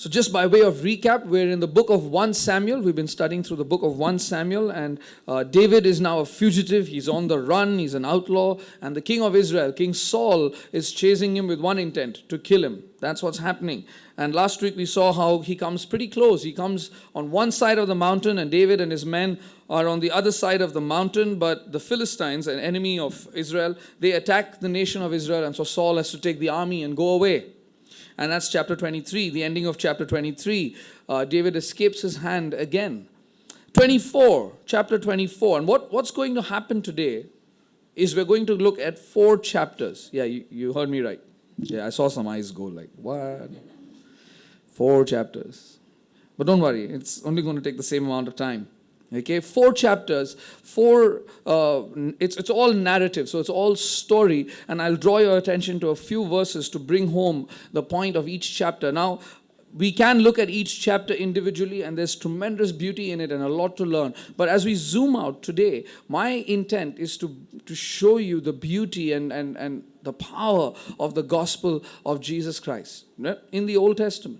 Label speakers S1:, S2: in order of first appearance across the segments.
S1: So just by way of recap, we're in the book of 1 Samuel. We've been studying through the book of 1 Samuel, and David is now a fugitive. He's on the run. He's an outlaw. And the king of Israel, King Saul, is chasing him with one intent, to kill him. That's what's happening. And last week we saw how he comes pretty close. He comes on one side of the mountain, and David and his men are on the other side of the mountain. But the Philistines, an enemy of Israel, they attack the nation of Israel, and so Saul has to take the army and go away. And that's chapter 23, the ending of chapter 23. David escapes his hand again. 24, chapter 24. And what's going to happen today is we're going to look at 4 chapters. Yeah, you heard me right. Yeah, I saw some eyes go like, what? 4 chapters. But don't worry, it's only going to take the same amount of time. Okay, 4 chapters, it's all narrative, so it's all story, and I'll draw your attention to a few verses to bring home the point of each chapter. Now, we can look at each chapter individually, and there's tremendous beauty in it and a lot to learn. But as we zoom out today, my intent is to show you the beauty and the power of the gospel of Jesus Christ in the Old Testament.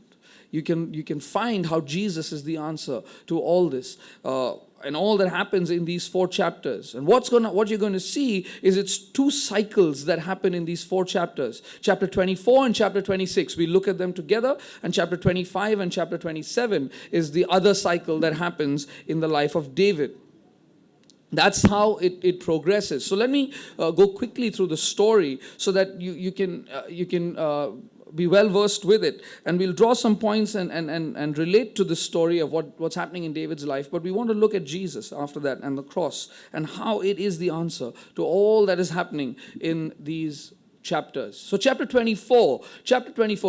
S1: You can find how Jesus is the answer to all this and all that happens in these 4 chapters. And what you're going to see is it's 2 cycles that happen in these 4 chapters. Chapter 24 and chapter 26, we look at them together, and chapter 25 and chapter 27 is the other cycle that happens in the life of David. That's how it progresses. So let me go quickly through the story so that you can be well versed with it, and we'll draw some points and relate to the story of what's happening in David's life. But we want to look at Jesus after that and the cross and how it is the answer to all that is happening in these chapters. So chapter 24,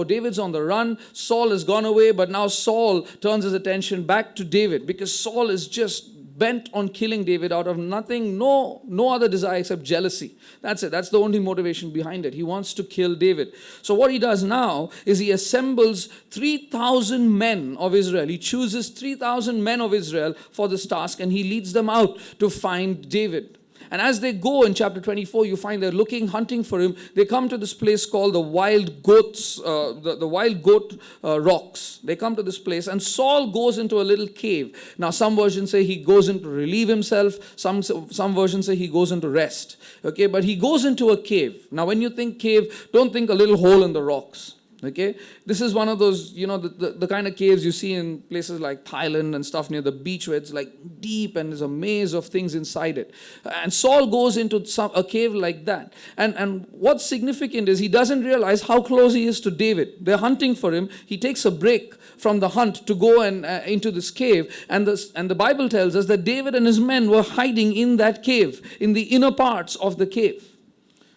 S1: David's on the run. Saul has gone away, but now Saul turns his attention back to David because Saul is just bent on killing David out of nothing, no other desire except jealousy. That's it. That's the only motivation behind it. He wants to kill David. So what he does now is he assembles 3,000 men of Israel. He chooses 3,000 men of Israel for this task, and he leads them out to find David. And as they go in chapter 24, you find they're hunting for him. They come to this place called the Wild Goats, the Wild Goat Rocks. They come to this place, and Saul goes into a little cave. Now, some versions say he goes in to relieve himself. Some versions say he goes in to rest. Okay, but he goes into a cave. Now, when you think cave, don't think a little hole in the rocks. Okay, this is one of those, the kind of caves you see in places like Thailand and stuff near the beach where it's like deep and there's a maze of things inside it. And Saul goes into a cave like that. And what's significant is he doesn't realize how close he is to David. They're hunting for him. He takes a break from the hunt to go and into this cave. And the Bible tells us that David and his men were hiding in that cave, in the inner parts of the cave.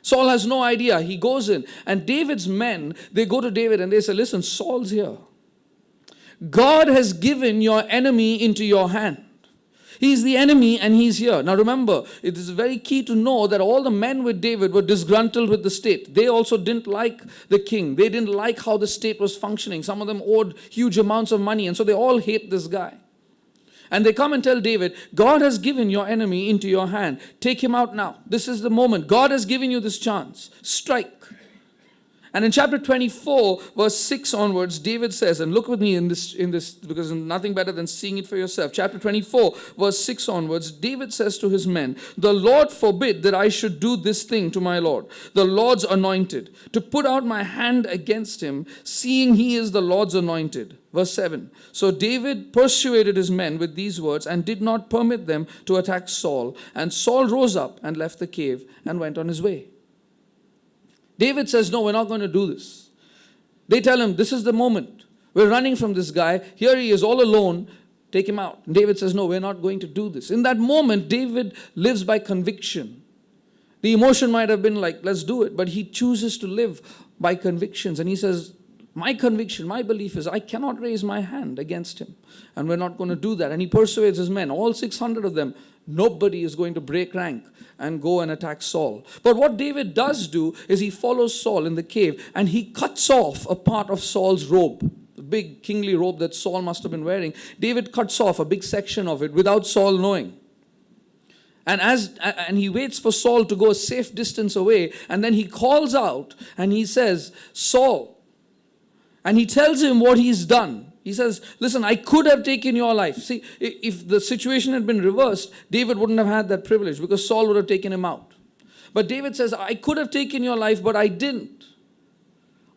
S1: Saul has no idea. He goes in, and David's men, they go to David and they say, listen, Saul's here. God has given your enemy into your hand. He's the enemy and he's here. Now remember, it is very key to know that all the men with David were disgruntled with the state. They also didn't like the king. They didn't like how the state was functioning. Some of them owed huge amounts of money, and so they all hate this guy. And they come and tell David, God has given your enemy into your hand. Take him out now. This is the moment. God has given you this chance. Strike. And in chapter 24, verse 6 onwards, David says, and look with me in this because nothing better than seeing it for yourself. Chapter 24, verse 6 onwards, David says to his men, the Lord forbid that I should do this thing to my Lord, the Lord's anointed, to put out my hand against him, seeing he is the Lord's anointed. Verse 7, so David persuaded his men with these words and did not permit them to attack Saul. And Saul rose up and left the cave and went on his way. David says, no, we're not going to do this. They tell him, this is the moment. We're running from this guy. Here he is all alone. Take him out. And David says, no, we're not going to do this. In that moment, David lives by conviction. The emotion might have been like, let's do it. But he chooses to live by convictions. And he says, my conviction, my belief is I cannot raise my hand against him. And we're not going to do that. And he persuades his men, all 600 of them. Nobody is going to break rank and go and attack Saul. But what David does do is he follows Saul in the cave and he cuts off a part of Saul's robe. The big kingly robe that Saul must have been wearing. David cuts off a big section of it without Saul knowing. And he waits for Saul to go a safe distance away. And then he calls out and he says, Saul. And he tells him what he's done. He says, listen, I could have taken your life. See, if the situation had been reversed, David wouldn't have had that privilege because Saul would have taken him out. But David says, I could have taken your life, but I didn't.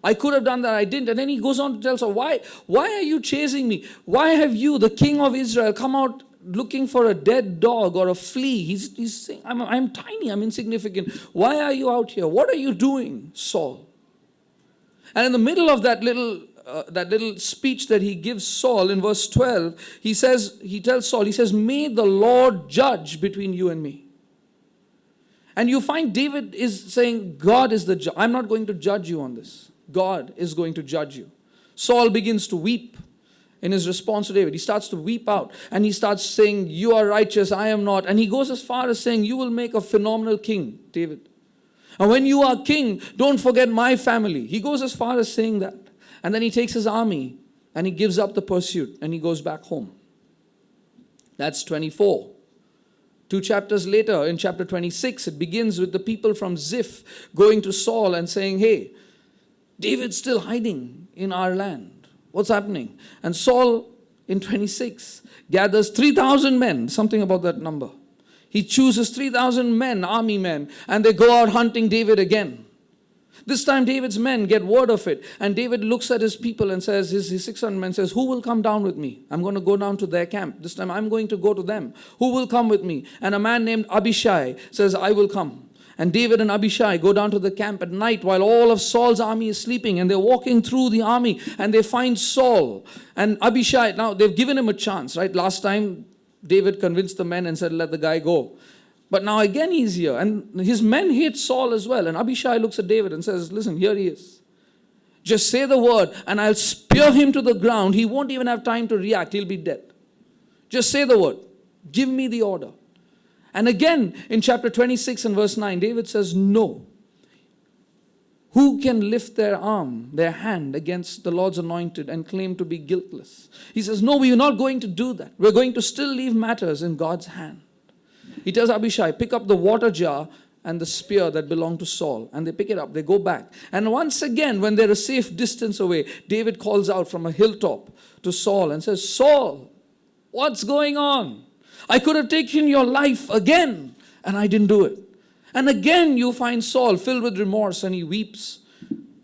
S1: I could have done that, I didn't. And then he goes on to tell Saul, why are you chasing me? Why have you, the king of Israel, come out looking for a dead dog or a flea? He's saying, I'm tiny, I'm insignificant. Why are you out here? What are you doing, Saul? And in the middle of that little speech that he gives Saul in verse 12, he tells Saul, he says, may the Lord judge between you and me. And you find David is saying, God is the judge. I'm not going to judge you on this. God is going to judge you. Saul begins to weep in his response to David. He starts to weep out and he starts saying, you are righteous, I am not. And he goes as far as saying, you will make a phenomenal king, David. And when you are king, don't forget my family. He goes as far as saying that. And then he takes his army and he gives up the pursuit and he goes back home. That's 24. 2 chapters later, in chapter 26, it begins with the people from Ziph going to Saul and saying, hey, David's still hiding in our land. What's happening? And Saul, in 26, gathers 3,000 men, something about that number. He chooses 3,000 men, army men, and they go out hunting David again. This time David's men get word of it, and David looks at his people and says, his 600 men says, who will come down with me? I'm going to go down to their camp. This time I'm going to go to them. Who will come with me? And a man named Abishai says, I will come. And David and Abishai go down to the camp at night while all of Saul's army is sleeping, and they're walking through the army and they find Saul. And Abishai, now they've given him a chance, right? Last time David convinced the men and said, let the guy go. But now again he's here. And his men hate Saul as well. And Abishai looks at David and says, listen, here he is. Just say the word and I'll spear him to the ground. He won't even have time to react. He'll be dead. Just say the word. Give me the order. And again in chapter 26 and verse 9, David says, no. Who can lift their arm, their hand against the Lord's anointed and claim to be guiltless? He says, no, we are not going to do that. We're going to still leave matters in God's hand. He tells Abishai, pick up the water jar and the spear that belonged to Saul. And they pick it up, they go back. And once again, when they're a safe distance away, David calls out from a hilltop to Saul and says, Saul, what's going on? I could have taken your life again, and I didn't do it. And again, you find Saul filled with remorse, and he weeps.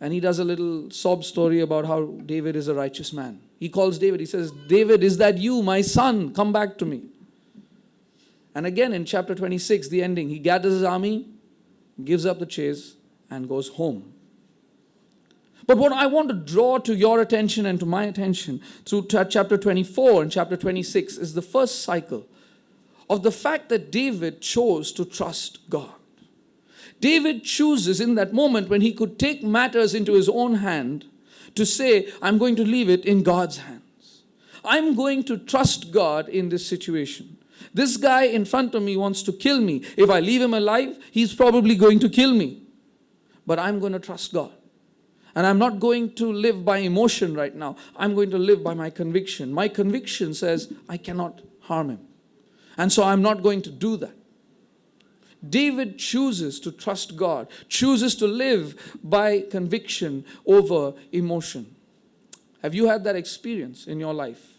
S1: And he does a little sob story about how David is a righteous man. He calls David, he says, David, is that you, my son? Come back to me. And again in chapter 26, the ending, he gathers his army, gives up the chase, and goes home. But what I want to draw to your attention and to my attention through chapter 24 and chapter 26 is the first cycle of the fact that David chose to trust God. David chooses in that moment when he could take matters into his own hand to say, I'm going to leave it in God's hands. I'm going to trust God in this situation. This guy in front of me wants to kill me. If I leave him alive, he's probably going to kill me. But I'm going to trust God. And I'm not going to live by emotion right now. I'm going to live by my conviction. My conviction says I cannot harm him. And so I'm not going to do that. David chooses to trust God, chooses to live by conviction over emotion. Have you had that experience in your life?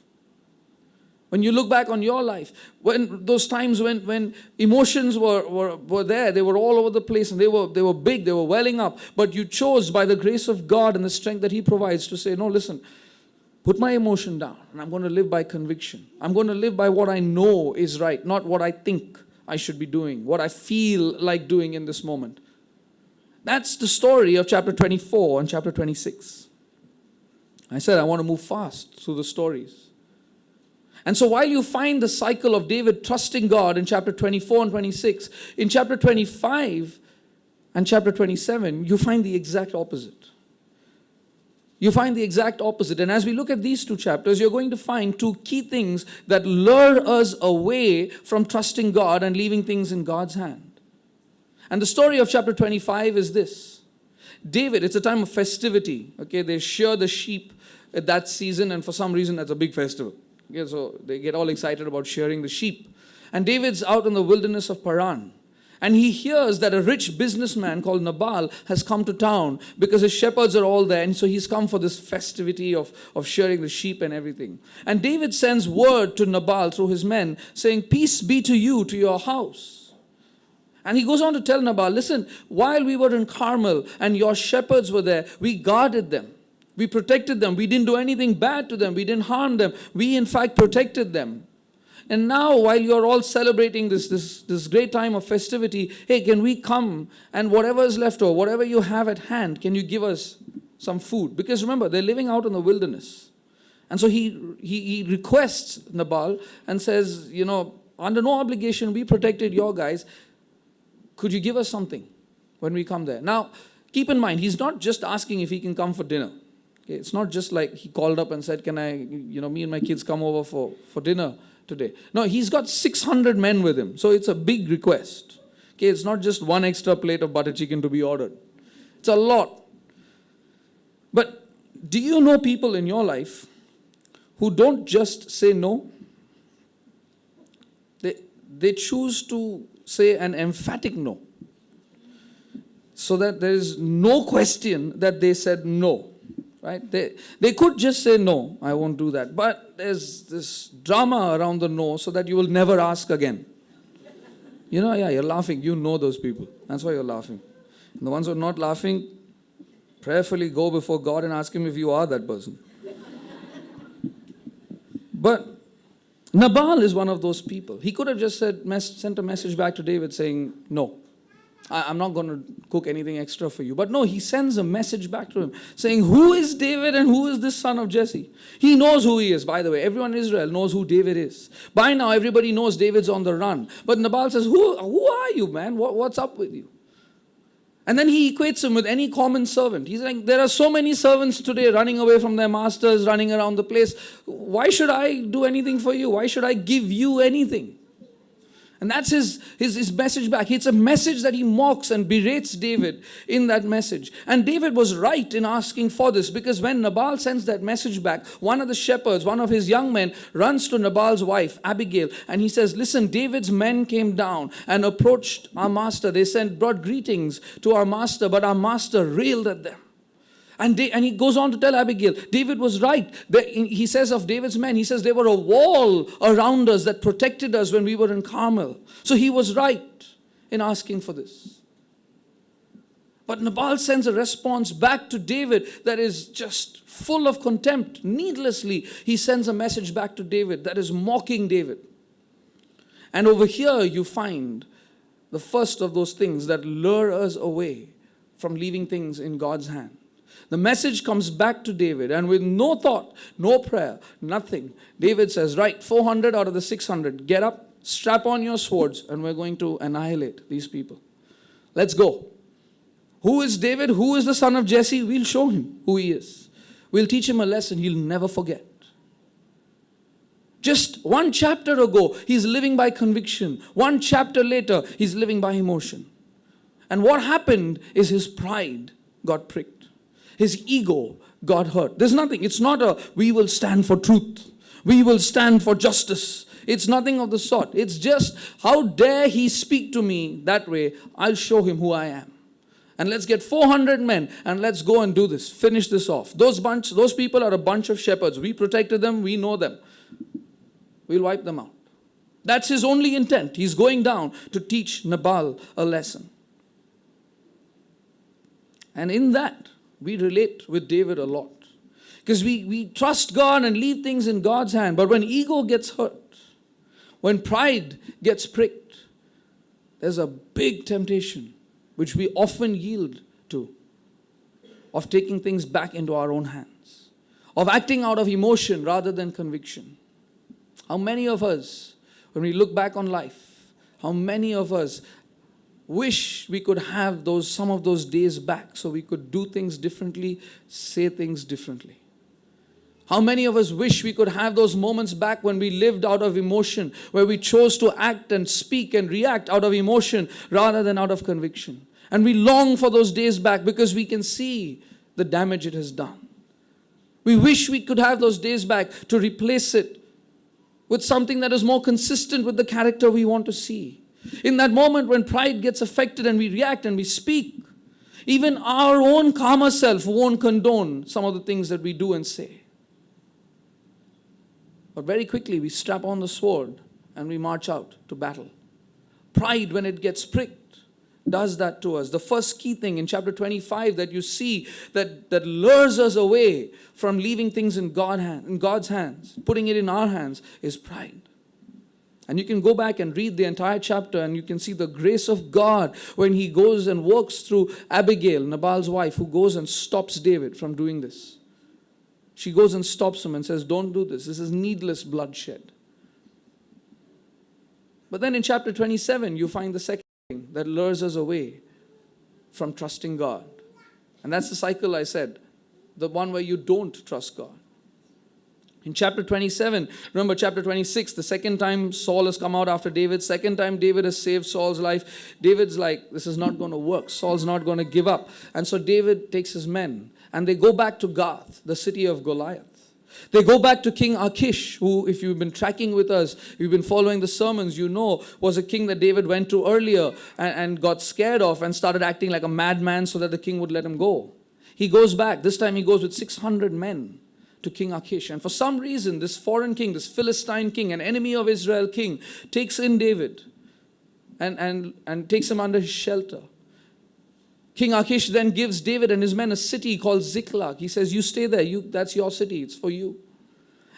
S1: When you look back on your life, when those times when emotions were there, they were all over the place and they were big, they were welling up, but you chose by the grace of God and the strength that He provides to say, no, listen, put my emotion down and I'm going to live by conviction. I'm going to live by what I know is right, not what I think I should be doing, what I feel like doing in this moment. That's the story of chapter 24 and chapter 26. I said I want to move fast through the stories. And so while you find the cycle of David trusting God in chapter 24 and 26, in chapter 25 and chapter 27, you find the exact opposite. You find the exact opposite. And as we look at these two chapters, you're going to find two key things that lure us away from trusting God and leaving things in God's hand. And the story of chapter 25 is this. David, it's a time of festivity. Okay, they shear the sheep at that season, and for some reason that's a big festival. Okay, so they get all excited about shearing the sheep. And David's out in the wilderness of Paran. And he hears that a rich businessman called Nabal has come to town because his shepherds are all there. And so he's come for this festivity of shearing the sheep and everything. And David sends word to Nabal through his men saying, "Peace be to you, to your house." And he goes on to tell Nabal, "Listen, while we were in Carmel and your shepherds were there, we guarded them. We protected them. We didn't do anything bad to them. We didn't harm them. We in fact protected them. And now, while you're all celebrating this great time of festivity, hey, can we come and whatever is left or whatever you have at hand, can you give us some food?" Because remember, they're living out in the wilderness. And so he requests Nabal and says, under no obligation, we protected your guys. Could you give us something when we come there? Now, keep in mind, he's not just asking if he can come for dinner. Okay, it's not just like he called up and said, "Can I, me and my kids come over for dinner today?" No, he's got 600 men with him. So it's a big request. Okay, it's not just one extra plate of butter chicken to be ordered. It's a lot. But do you know people in your life who don't just say no? They choose to say an emphatic no. So that there is no question that they said no. Right? They could just say, "No, I won't do that." But there's this drama around the no so that you will never ask again. You're laughing. You know those people. That's why you're laughing. And the ones who are not laughing, prayerfully go before God and ask Him if you are that person. But Nabal is one of those people. He could have just sent a message back to David saying, "No, I'm not going to cook anything extra for you." But no, he sends a message back to him saying, "Who is David and who is this son of Jesse?" He knows who he is, by the way. Everyone in Israel knows who David is. By now, everybody knows David's on the run. But Nabal says, who are you, man? What's up with you? And then he equates him with any common servant. He's like, there are so many servants today running away from their masters, running around the place. Why should I do anything for you? Why should I give you anything? And that's his message back. It's a message that he mocks and berates David in that message. And David was right in asking for this, because when Nabal sends that message back, one of the shepherds, one of his young men, runs to Nabal's wife, Abigail, and he says, "Listen, David's men came down and approached our master. They brought greetings to our master, but our master railed at them." And he goes on to tell Abigail, David was right. He says of David's men, he says they were a wall around us that protected us when we were in Carmel. So he was right in asking for this. But Nabal sends a response back to David that is just full of contempt. Needlessly, he sends a message back to David that is mocking David. And over here you find the first of those things that lure us away from leaving things in God's hand. The message comes back to David, and with no thought, no prayer, nothing, David says, "Right, 400 out of the 600, get up, strap on your swords, and we're going to annihilate these people. Let's go." Who is David? Who is the son of Jesse? We'll show him who he is. We'll teach him a lesson he'll never forget. Just one chapter ago, he's living by conviction. One chapter later, he's living by emotion. And what happened is his pride got pricked. His ego got hurt. There's nothing. It's not we will stand for truth. We will stand for justice. It's nothing of the sort. It's just, how dare he speak to me that way? I'll show him who I am. And let's get 400 men and let's go and do this. Finish this off. Those people are a bunch of shepherds. We protected them. We know them. We'll wipe them out. That's his only intent. He's going down to teach Nabal a lesson. And in that, we relate with David a lot. Because we trust God and leave things in God's hand. But when ego gets hurt, when pride gets pricked, there's a big temptation, which we often yield to, of taking things back into our own hands, of acting out of emotion rather than conviction. How many of us, when we look back on life, how many of us wish we could have some of those days back so we could do things differently, say things differently? How many of us wish we could have those moments back when we lived out of emotion, where we chose to act and speak and react out of emotion rather than out of conviction? And we long for those days back because we can see the damage it has done. We wish we could have those days back to replace it with something that is more consistent with the character we want to see. In that moment when pride gets affected and we react and we speak, even our own calmer self won't condone some of the things that we do and say. But very quickly we strap on the sword and we march out to battle. Pride, when it gets pricked, does that to us. The first key thing in chapter 25 that you see that lures us away from leaving things in God's hands, putting it in our hands, is pride. And you can go back and read the entire chapter and you can see the grace of God when he goes and works through Abigail, Nabal's wife, who goes and stops David from doing this. She goes and stops him and says, don't do this. This is needless bloodshed. But then in chapter 27, you find the second thing that lures us away from trusting God. And that's the cycle I said, the one where you don't trust God. In chapter 27, remember chapter 26, the second time Saul has come out after David, second time David has saved Saul's life. David's like, this is not going to work. Saul's not going to give up. And so David takes his men and they go back to Gath, the city of Goliath. They go back to King Achish, who, if you've been tracking with us, you've been following the sermons, you know, was a king that David went to earlier and got scared of and started acting like a madman so that the king would let him go. He goes back. This time he goes with 600 men to King Achish. And for some reason, this foreign king, this Philistine king, an enemy of Israel king, takes in David and takes him under his shelter. King Achish then gives David and his men a city called Ziklag. He says, you stay there. That's your city. It's for you.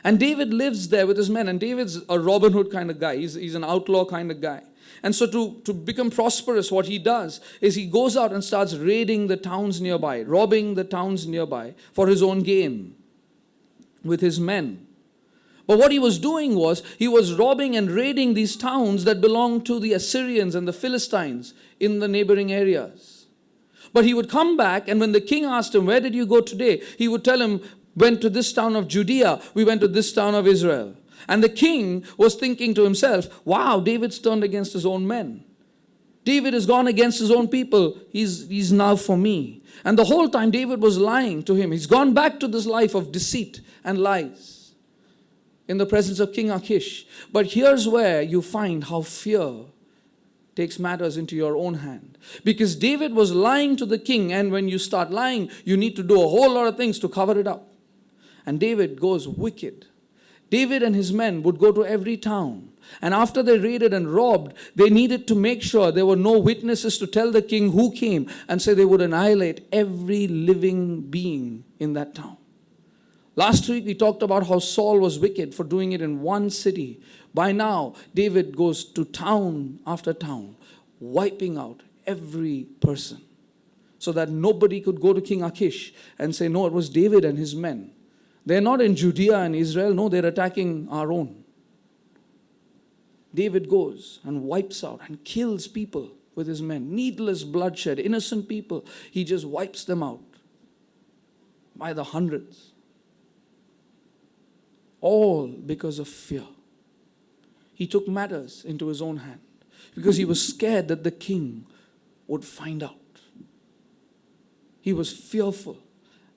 S1: And David lives there with his men. And David's a Robin Hood kind of guy. He's an outlaw kind of guy. And so to become prosperous, what he does is he goes out and starts raiding the towns nearby, robbing the towns nearby for his own gain with his men. But what he was doing was, he was robbing and raiding these towns that belonged to the Assyrians and the Philistines in the neighboring areas. But he would come back, and when the king asked him, where did you go today? He would tell him, went to this town of Judea, we went to this town of Israel. And the king was thinking to himself, wow, David's turned against his own men. David has gone against his own people. He's now for me. And the whole time David was lying to him. He's gone back to this life of deceit and lies in the presence of King Achish. But here's where you find how fear takes matters into your own hand. Because David was lying to the king, and when you start lying, you need to do a whole lot of things to cover it up. And David goes wicked. David and his men would go to every town, and after they raided and robbed, they needed to make sure there were no witnesses to tell the king who came, and so they would annihilate every living being in that town. Last week we talked about how Saul was wicked for doing it in one city. By now, David goes to town after town, wiping out every person so that nobody could go to King Achish and say, no, it was David and his men. They're not in Judea and Israel. No, they're attacking our own. David goes and wipes out and kills people with his men. Needless bloodshed, innocent people. He just wipes them out by the hundreds. All because of fear. He took matters into his own hand because he was scared that the king would find out. He was fearful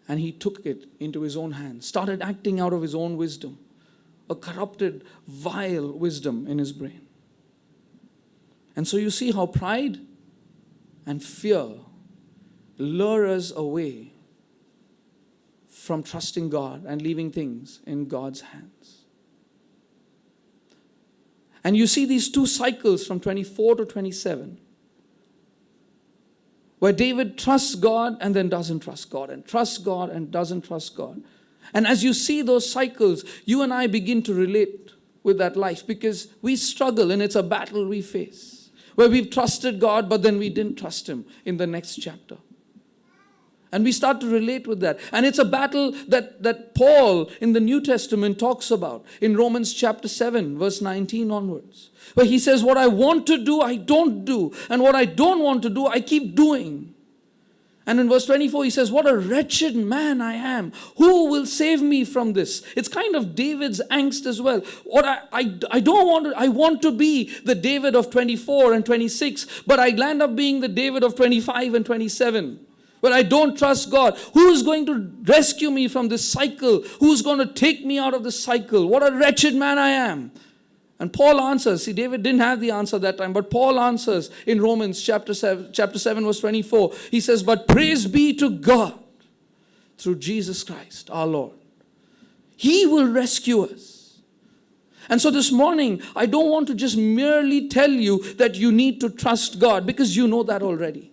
S1: and he took it into his own hands, started acting out of his own wisdom, a corrupted, vile wisdom in his brain. And so you see how pride and fear lure us away from trusting God and leaving things in God's hands. And you see these two cycles from 24 to 27, where David trusts God and then doesn't trust God, and trusts God and doesn't trust God. And as you see those cycles, you and I begin to relate with that life, because we struggle and it's a battle we face, where we've trusted God but then we didn't trust Him in the next chapter. And we start to relate with that. And it's a battle that Paul in the New Testament talks about in Romans chapter 7, verse 19 onwards. Where he says, what I want to do, I don't do. And what I don't want to do, I keep doing. And in verse 24, he says, what a wretched man I am. Who will save me from this? It's kind of David's angst as well. What I don't want to, I want to be the David of 24 and 26, but I land up being the David of 25 and 27. But I don't trust God. Who is going to rescue me from this cycle? Who's going to take me out of this cycle? What a wretched man I am. And Paul answers. See, David didn't have the answer that time, but Paul answers in Romans chapter 7, verse 24. He says, but praise be to God through Jesus Christ, our Lord. He will rescue us. And so this morning, I don't want to just merely tell you that you need to trust God, because you know that already.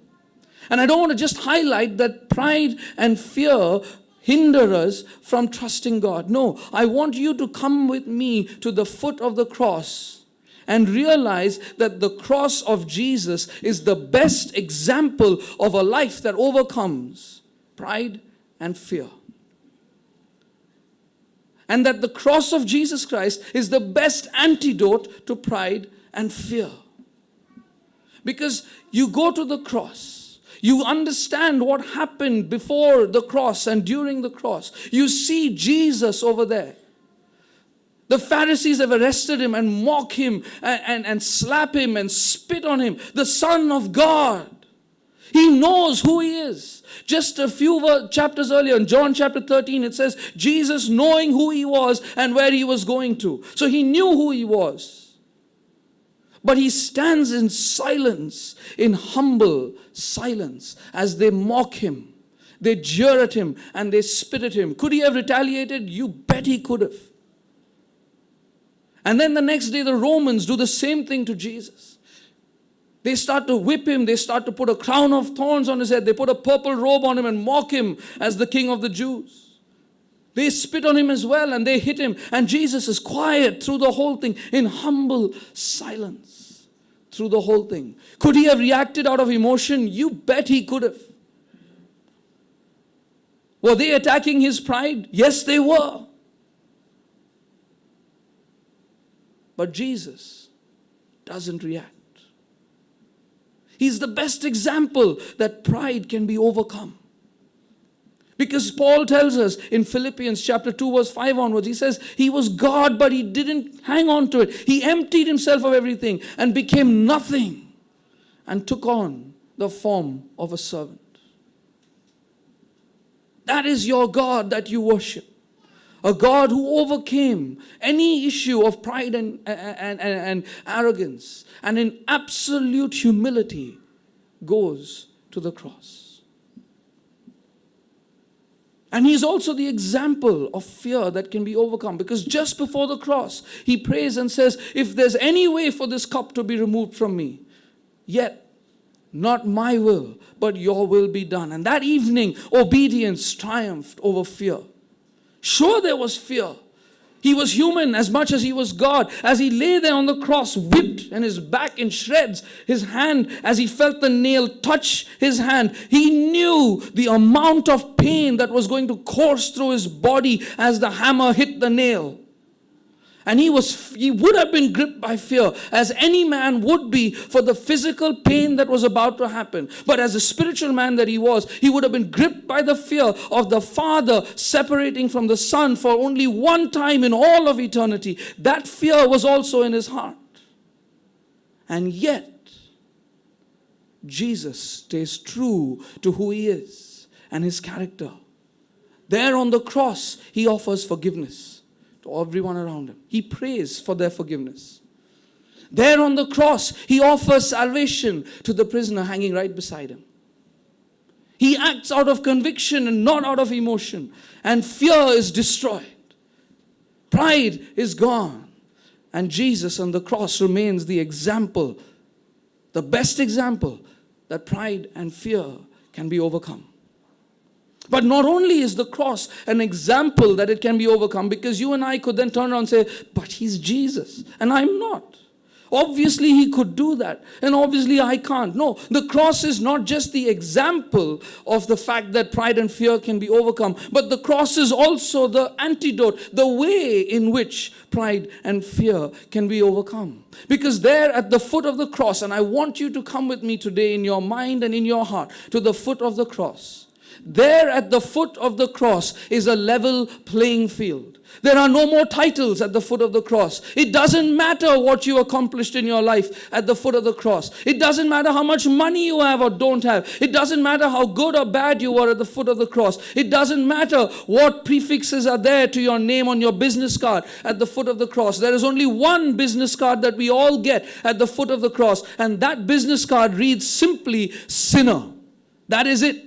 S1: And I don't want to just highlight that pride and fear hinder us from trusting God. No, I want you to come with me to the foot of the cross and realize that the cross of Jesus is the best example of a life that overcomes pride and fear. And that the cross of Jesus Christ is the best antidote to pride and fear. Because you go to the cross, you understand what happened before the cross and during the cross. You see Jesus over there. The Pharisees have arrested him and mock him and slap him and spit on him. The Son of God. He knows who he is. Just a few chapters earlier, in John chapter 13, it says, Jesus knowing who he was and where he was going to. So he knew who he was. But he stands in silence, in humble silence, as they mock him. They jeer at him and they spit at him. Could he have retaliated? You bet he could have. And then the next day the Romans do the same thing to Jesus. They start to whip him. They start to put a crown of thorns on his head. They put a purple robe on him and mock him as the king of the Jews. They spit on him as well and they hit him. And Jesus is quiet through the whole thing, in humble silence through the whole thing. Could he have reacted out of emotion? You bet he could have. Were they attacking his pride? Yes, they were. But Jesus doesn't react. He's the best example that pride can be overcome. Because Paul tells us in Philippians chapter 2 verse 5 onwards, he says he was God but he didn't hang on to it. He emptied himself of everything and became nothing and took on the form of a servant. That is your God that you worship. A God who overcame any issue of pride and arrogance and in absolute humility goes to the cross. And he's also the example of fear that can be overcome, because just before the cross, he prays and says, if there's any way for this cup to be removed from me, yet not my will, but your will be done. And that evening, obedience triumphed over fear. Sure, there was fear. He was human as much as he was God. As he lay there on the cross, whipped and his back in shreds, his hand, as he felt the nail touch his hand, he knew the amount of pain that was going to course through his body as the hammer hit the nail. And he would have been gripped by fear, as any man would be for the physical pain that was about to happen. But as a spiritual man that he would have been gripped by the fear of the Father separating from the Son for only one time in all of eternity. That fear was also in his heart. And yet, Jesus stays true to who he is and his character. There on the cross, he offers forgiveness to everyone around him. He prays for their forgiveness. There on the cross, he offers salvation to the prisoner hanging right beside him. He acts out of conviction and not out of emotion. And fear is destroyed. Pride is gone. And Jesus on the cross remains the example, the best example that pride and fear can be overcome. But not only is the cross an example that it can be overcome, because you and I could then turn around and say, but he's Jesus and I'm not. Obviously he could do that and obviously I can't. No, the cross is not just the example of the fact that pride and fear can be overcome, but the cross is also the antidote, the way in which pride and fear can be overcome. Because there at the foot of the cross, and I want you to come with me today in your mind and in your heart to the foot of the cross. There at the foot of the cross is a level playing field. There are no more titles at the foot of the cross. It doesn't matter what you accomplished in your life at the foot of the cross. It doesn't matter how much money you have or don't have. It doesn't matter how good or bad you were at the foot of the cross. It doesn't matter what prefixes are there to your name on your business card at the foot of the cross. There is only one business card that we all get at the foot of the cross, and that business card reads simply sinner. That is it.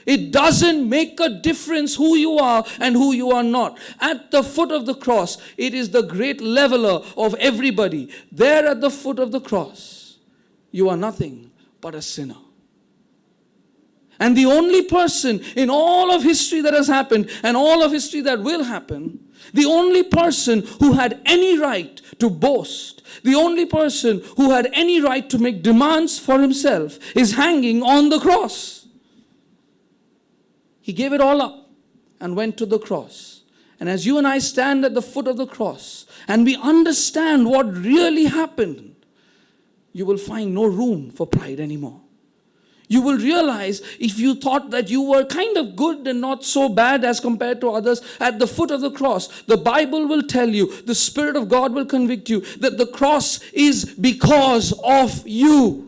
S1: It doesn't make a difference who you are and who you are not. At the foot of the cross, it is the great leveler of everybody. There at the foot of the cross, you are nothing but a sinner. And the only person in all of history that has happened and all of history that will happen, the only person who had any right to boast, the only person who had any right to make demands for himself is hanging on the cross. He gave it all up and went to the cross. And as you and I stand at the foot of the cross and we understand what really happened, you will find no room for pride anymore. You will realize if you thought that you were kind of good and not so bad as compared to others, at the foot of the cross, the Bible will tell you, the Spirit of God will convict you that the cross is because of you.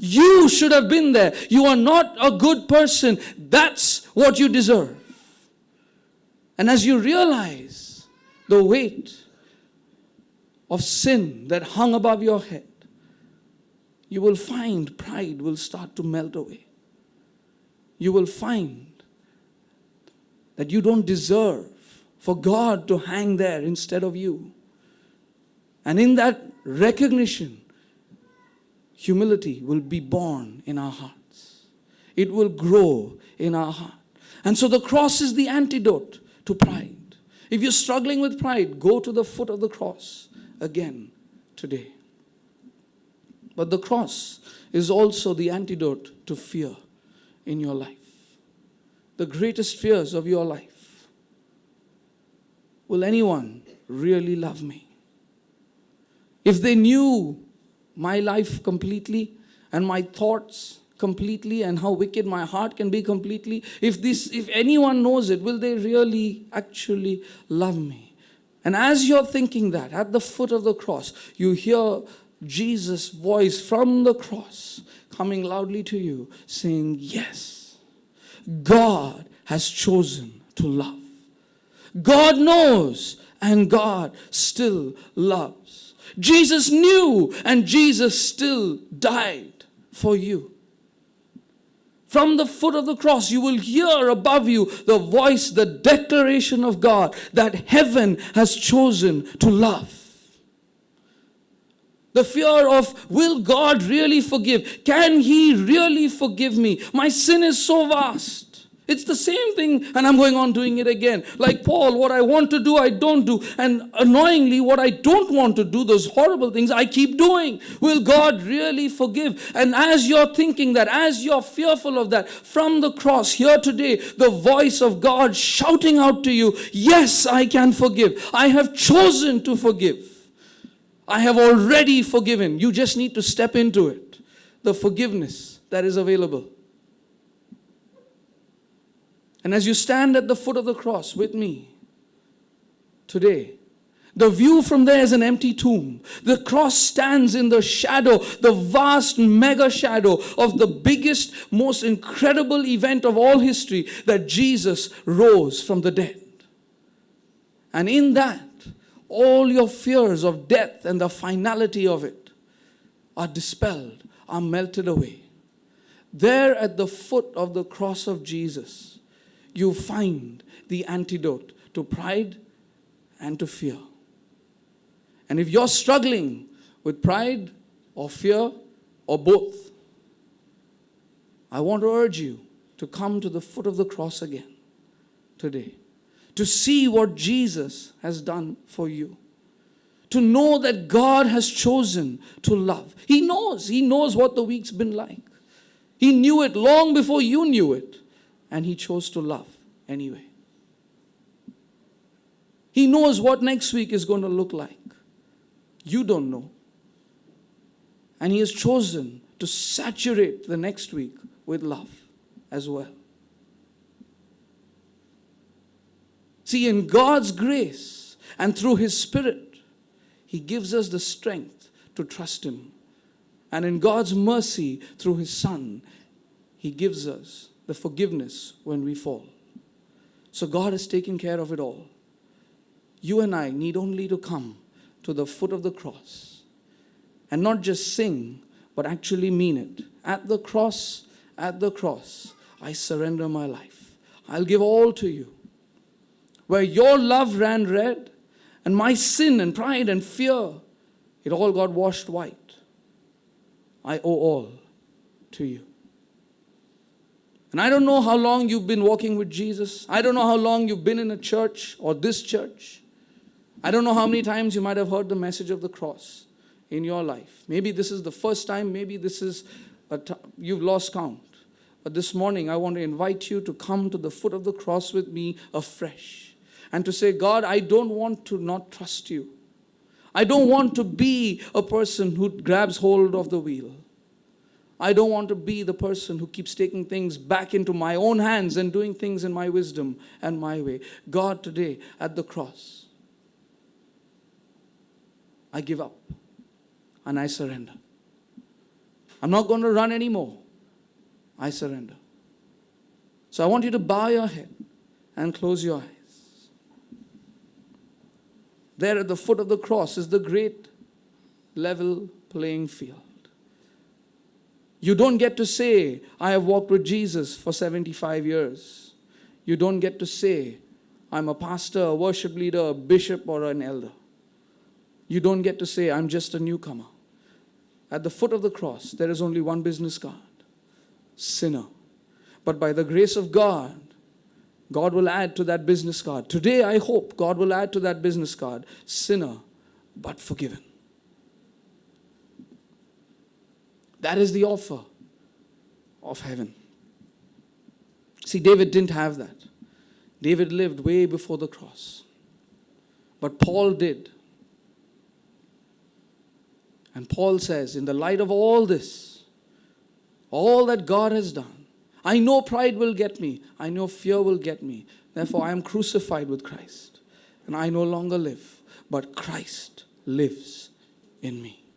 S1: You should have been there. You are not a good person. That's what you deserve. And as you realize the weight of sin that hung above your head, you will find pride will start to melt away. You will find that you don't deserve for God to hang there instead of you. And in that recognition, humility will be born in our hearts. It will grow in our heart. And so the cross is the antidote to pride. If you're struggling with pride, go to the foot of the cross again today. But the cross is also the antidote to fear in your life. The greatest fears of your life. Will anyone really love me? If they knew my life completely and my thoughts completely and how wicked my heart can be completely, if anyone knows it, will they really actually love me? And as you're thinking that, at the foot of the cross, you hear Jesus' voice from the cross coming loudly to you saying, yes, God has chosen to love. God knows and God still loves. Jesus knew and Jesus still died for you. From the foot of the cross, you will hear above you the voice, the declaration of God that heaven has chosen to love. The fear of, will God really forgive? Can He really forgive me? My sin is so vast. It's the same thing, and I'm going on doing it again. Like Paul, what I want to do, I don't do. And annoyingly, what I don't want to do, those horrible things, I keep doing. Will God really forgive? And as you're thinking that, as you're fearful of that, from the cross here today, the voice of God shouting out to you, yes, I can forgive. I have chosen to forgive. I have already forgiven. You just need to step into it. The forgiveness that is available. And as you stand at the foot of the cross with me today, the view from there is an empty tomb. The cross stands in the shadow, the vast mega shadow of the biggest, most incredible event of all history, that Jesus rose from the dead. And in that, all your fears of death and the finality of it are dispelled, are melted away. There at the foot of the cross of Jesus, you find the antidote to pride and to fear. And if you're struggling with pride or fear or both, I want to urge you to come to the foot of the cross again today, to see what Jesus has done for you, to know that God has chosen to love. He knows what the week's been like. He knew it long before you knew it. And He chose to love anyway. He knows what next week is going to look like. You don't know. And He has chosen to saturate the next week with love as well. See, in God's grace and through His Spirit, He gives us the strength to trust Him. And in God's mercy through His Son, He gives us the forgiveness when we fall. So God has taken care of it all. You and I need only to come to the foot of the cross and not just sing, but actually mean it. At the cross, I surrender my life. I'll give all to you. Where your love ran red and my sin and pride and fear, it all got washed white. I owe all to you. And I don't know how long you've been walking with Jesus. I don't know how long you've been in a church or this church. I don't know how many times you might have heard the message of the cross in your life. Maybe this is the first time. Maybe this is you've lost count. But this morning, I want to invite you to come to the foot of the cross with me afresh. And to say, God, I don't want to not trust you. I don't want to be a person who grabs hold of the wheel. I don't want to be the person who keeps taking things back into my own hands and doing things in my wisdom and my way. God, today at the cross, I give up and I surrender. I'm not going to run anymore. I surrender. So I want you to bow your head and close your eyes. There at the foot of the cross is the great level playing field. You don't get to say, I have walked with Jesus for 75 years. You don't get to say, I'm a pastor, a worship leader, a bishop, or an elder. You don't get to say, I'm just a newcomer. At the foot of the cross, there is only one business card: sinner. But by the grace of God, God will add to that business card. Today, I hope God will add to that business card: sinner, but forgiven. That is the offer of heaven. See, David didn't have that. David lived way before the cross. But Paul did. And Paul says, in the light of all this, all that God has done, I know pride will get me. I know fear will get me. Therefore, I am crucified with Christ. And I no longer live, but Christ lives in me.